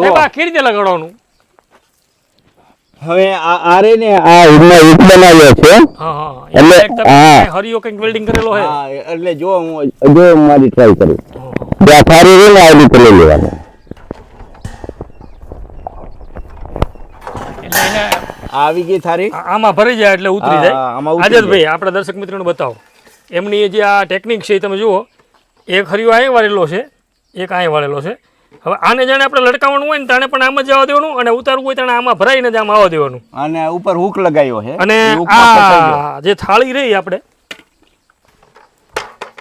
સાહેબ આ કેવી રીતે લગાડવાનું? હવે આ રે ને આ એમાં એક બનાવ્યો છે. એટલે તમે હરિયો કંઈક વેલ્ડિંગ કરેલો છે. હા એટલે જો હું મારી ટ્રાય કરું. આ થાળી રે ને આ રીતે લઈ લેવાનું. એટલે એને આવી ગઈ થાળી આમાં ભરી જાય એટલે ઉતરી જાય. આઝાદભાઈ આપણા દર્શક મિત્રોને બતાવો એમની જે આ ટેકનિક છે તમે જુઓ. એક હરિયો અહીં વાળેલો છે, એક અહીં વાળેલો છે. હવે આને જાણે આપણે લટકાવવાનું હોય ને તાણે પણ આમ જ જવા દેવાનું અને ઉતારવું હોય તાણે આમાં ભરાઈને જ આમ આવવા દેવાનું. અને ઉપર હુક લગાવ્યો છે. અને આ જે થાળી રહી આપણે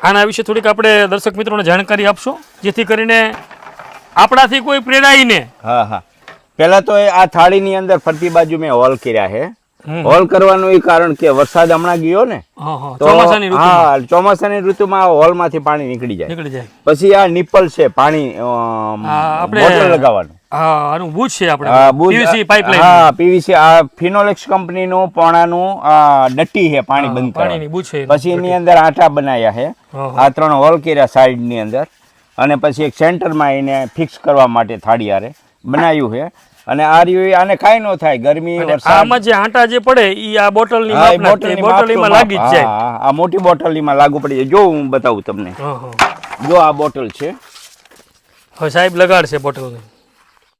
આના વિશે થોડીક આપણે દર્શક મિત્રોને જાણકારી આપશો જેથી કરીને આપણાથી કોઈ પ્રેરાય ને. હા પેલા તો આ થાળીની અંદર ફરતી બાજુ મેં હોલ કર્યા છે. હોલ કરવાનું એ કારણ કે વરસાદ હમણાં ગયો ને તો ચોમાસાની ઋતુમાં હોલમાંથી પાણી નીકળી જાય. પછી આ નિપલ છે પાણી બોટલ લગાવવાનું. બૂચ છે આપણે પીવીસી પાઇપલાઇન. હા પીવીસી આ ફિનોલેક્સ કંપનીનું પોણાનું ડટ્ટી છે પાણી બંધ કરવાની. પછી એની અંદર આટા બનાવ્યા છે. આ 3 હોલ કર્યા સાઈડની અંદર અને પછી એક સેન્ટરમાં એને ફિક્સ કરવા માટે થાળી આરે બનાવ્યું છે. અને આ રહ્યું આને કાઈ ન થાય ગરમી વરસાદ આમાં જે આંટા જે પડે ઈ આ બોટલની બોટલમાં લાગી જ જાય. આ મોટી બોટલમાં લાગુ પડી જાય. જો હું બતાવું તમને. જો આ બોટલ છે. હવે સાહેબ લગાડશે બોટલને.